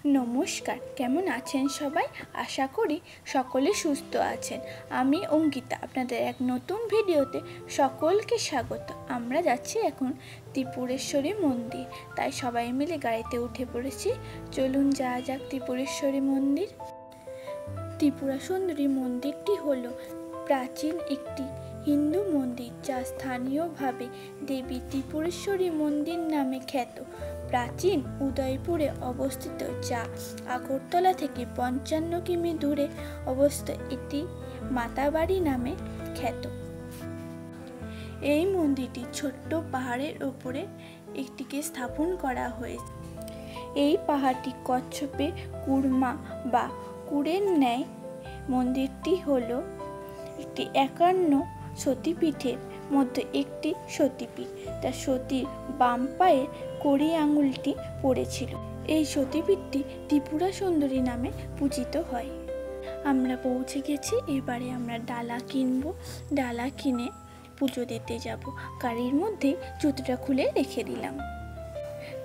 নমস্কার, কেমন আছেন সবাই? আশা করি সকলে সুস্থ আছেন। আমি অঙ্কিতা, আপনাদের এক নতুন ভিডিওতে সকলকে স্বাগত। আমরা যাচ্ছি এখন ত্রিপুরেশ্বরী মন্দির, তাই সবাই মিলে গাড়িতে উঠে পড়েছি। চলুন যাওয়া যাক ত্রিপুরেশ্বরী মন্দির। ত্রিপুরা সুন্দরী মন্দিরটি হলো প্রাচীন একটি হিন্দু মন্দির, যা স্থানীয়ভাবে দেবী ত্রিপুরেশ্বরী মন্দির নামে খ্যাত। প্রাচীন উদয়পুরে অবস্থিত, যা আগরতলা থেকে 55 কিমি দূরে অবস্থিত, এটি মাতাবাড়ি নামে খ্যাত। এই মন্দিরটি ছোট্ট পাহাড়ের উপরে একটিকে স্থাপন করা হয়েছে। এই পাহাড়টি কচ্ছপে কুরমা বা কুড়ের ন্যায়। মন্দিরটি হলো একটি 51 সতীপীঠের মধ্যে একটি সতীপীঠ, যা সতীর বাম পায়ের কড়ি আঙুলটি পড়েছিল। এই সতীপীঠটি ত্রিপুরা সুন্দরী নামে পূজিত হয়। আমরা পৌঁছে গেছি, এবারে আমরা ডালা কিনবো। ডালা কিনে পুজো দিতে যাব। গাড়ির মধ্যে জুতোটা খুলে রেখে দিলাম।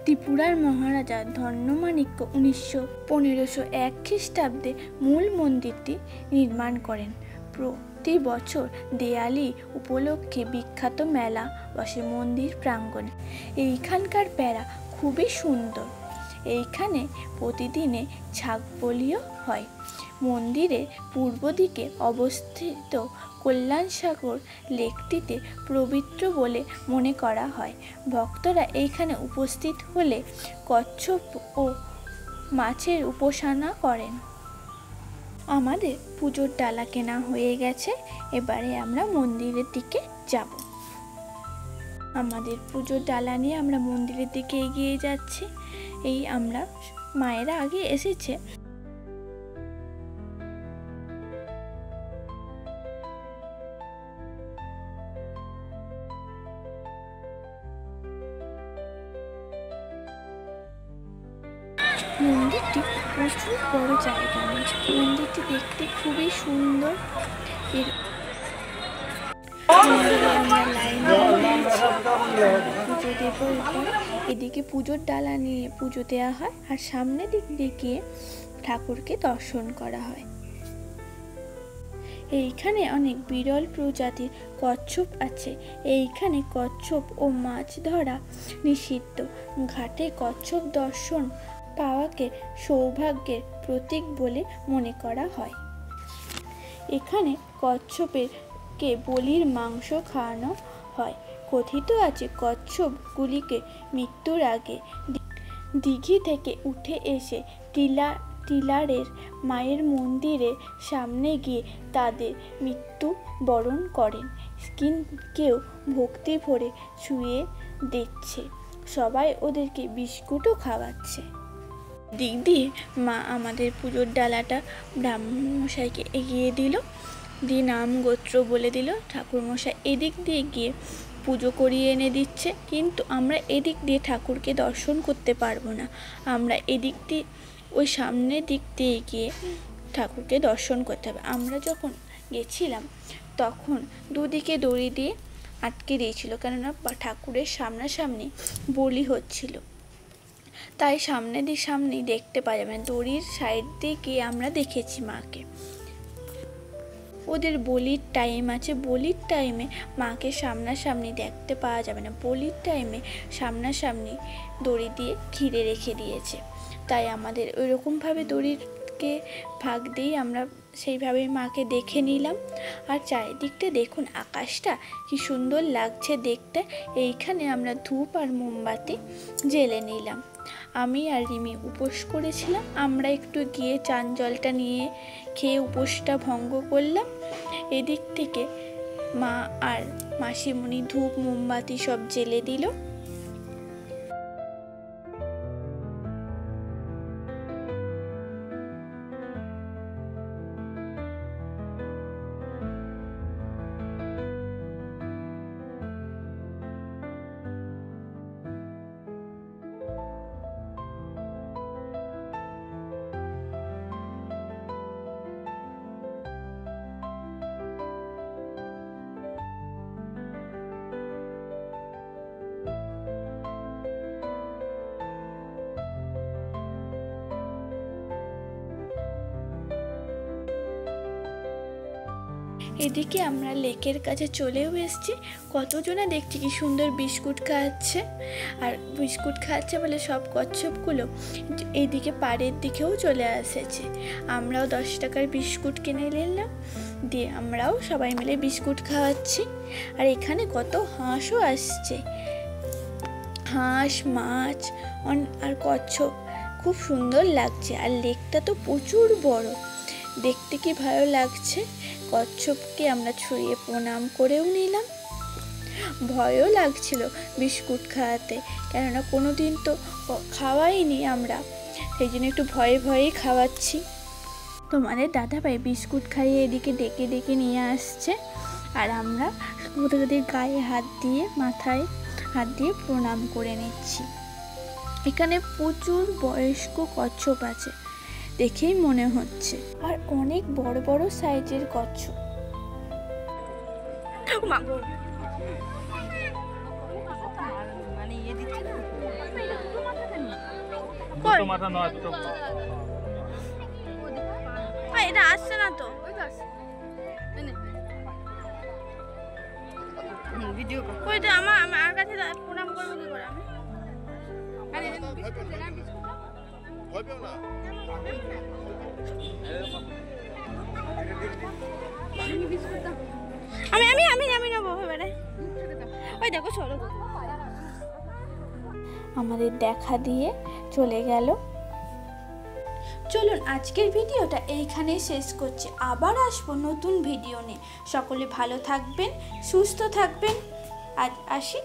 ত্রিপুরার মহারাজা ধন্যমাণিক্য 1501 খ্রিস্টাব্দে মূল মন্দিরটি নির্মাণ করেন। প্রতি বছর দেয়ালি উপলক্ষে বিখ্যাত মেলা বসে মন্দির প্রাঙ্গণে। এইখানকার বেড়া খুবই সুন্দর। এইখানে প্রতিদিনে ছাগ বলিও হয়। মন্দিরের পূর্ব দিকে অবস্থিত কল্যাণসাগর লেকটিতে পবিত্র বলে মনে করা হয়। ভক্তরা এইখানে উপস্থিত হলে কচ্ছপ ও মাছের উপাসনা করেন। আমাদের পুজোর ডালা কেনা হয়ে গেছে, এবারে আমরা মন্দিরের দিকে যাব। আমাদের পুজোর ডালা নিয়ে আমরা মন্দিরের দিকে এগিয়ে যাচ্ছি। এই আমরা মায়েরা আগে এসেছে। মন্দিরটি প্রচুর বড় জায়গা নিয়েছে। মন্দিরটি দেখতে খুবই সুন্দর। আমরা লাইনে পুজো দেবো। এদিকে পুজোর ডালা নিয়ে পুজো দেওয়া হয়, আর সামনের দিক দিয়ে গিয়ে ঠাকুরকে দর্শন করা হয়। এইখানে অনেক বিরল প্রজাতির কচ্ছপ আছে। এইখানে কচ্ছপ ও মাছ ধরা নিষিদ্ধ। ঘাটে কচ্ছপ দর্শন পাওয়াকে সৌভাগ্যের প্রতীক বলে মনে করা হয়। এখানে কচ্ছপকে বলির মাংস খাওয়ানো হয়। কথিত আছে কচ্ছপগুলিকে মৃত্যুর আগে দিঘি থেকে উঠে এসে টিলারের মায়ের মন্দিরের সামনে গিয়ে তাদের মৃত্যু বরণ করেন। কেউ ভক্তি ভরে ছুঁয়ে দিচ্ছে, সবাই ওদেরকে বিস্কুটও খাওয়াচ্ছে। দিক দিয়ে মা আমাদের পুজোর ডালাটা ব্রাহ্মণমশাইকে এগিয়ে দিল, দিয়ে নাম গোত্র বলে দিল। ঠাকুরমশাই এদিক দিয়ে গিয়ে পুজো করিয়ে এনে দিচ্ছে, কিন্তু আমরা এদিক দিয়ে ঠাকুরকে দর্শন করতে পারবো না। আমরা এদিক দিয়ে ওই সামনের দিক দিয়ে গিয়ে ঠাকুরকে দর্শন করতে হবে। আমরা যখন গেছিলাম তখন দুদিকে দড়ি দিয়ে আটকে দিয়েছিল, কেননা ঠাকুরের সামনাসামনি বলি হচ্ছিল, তাই সামনেই দেখতে পাওয়া যাবে না। দড়ির সাইড দিয়ে গিয়ে আমরা দেখেছি মাকে। ওদের বলির টাইম আছে, বলির টাইমে মাকে সামনাসামনি দেখতে পাওয়া যাবে না। বলির টাইমে সামনাসামনি দড়ি দিয়ে ঘিরে রেখে দিয়েছে, তাই আমাদের ওইরকমভাবে দড়িকে ভাগ দিয়ে আমরা সেইভাবেই মাকে দেখে নিলাম। আর চারিদিকটা দেখুন, আকাশটা কি সুন্দর লাগছে দেখতে। এইখানে আমরা ধূপ আর মোমবাতি জ্বেলে নিলাম। আমি আর রিমি উপোস করেছিলাম। আমরা একটু গিয়ে চান জলটা নিয়ে খেয়ে উপোসটা ভঙ্গ করলাম। এদিক থেকে মা আর মাসিমণি ধূপ মোমবাতি সব জ্বেলে দিল। এদিকে আমরা লেকের কাছে চলেও এসেছি। কতজনা দেখছি কি সুন্দর বিস্কুট খাচ্ছে, আর বিস্কুট খাচ্ছে বলে সব কচ্ছপগুলো এইদিকে পাড়ের দিকেও চলে এসেছে। আমরাও 10 টাকার বিস্কুট কিনে নিলাম, দিয়ে আমরাও সবাই মিলে বিস্কুট খাওয়াচ্ছি। আর এখানে কত হাঁসও আসছে, হাঁস, মাছ আর কচ্ছপ, খুব সুন্দর লাগছে। আর লেকটা তো প্রচুর বড়, দেখতে কি ভালো লাগছে। কচ্ছপকে আমরা ছুঁয়ে প্রণাম করেও নিলাম। ভয়ও লাগছিল বিস্কুট খাওয়াতে, কেননা কোনো দিন তো খাওয়াইনি আমরা, সেই জন্য একটু ভয়ে ভয়েই খাওয়াচ্ছি। তোমাদের দাদাভাই বিস্কুট খাইয়ে এদিকে ডেকে ডেকে নিয়ে আসছে, আর আমরা ওদের গায়ে হাত দিয়ে, মাথায় হাত দিয়ে প্রণাম করে নিচ্ছি। এখানে প্রচুর বয়স্ক কচ্ছপ আছে দেখেই মনে হচ্ছে, আর অনেক বড় বড় সাইজের কচ্ছপ। এটা আসছে না তো ভিডিও, ওইটা আমার কাছে প্রণাম করবো কি করে আমি? আমি নেবো এবারে। ওই দেখো চলো, আমাদের দেখা দিয়ে চলে গেল। চলুন আজকের ভিডিওটা এইখানেই শেষ করছি, আবার আসবো নতুন ভিডিও নিয়ে। সকলে ভালো থাকবেন, সুস্থ থাকবেন, আজ আসি।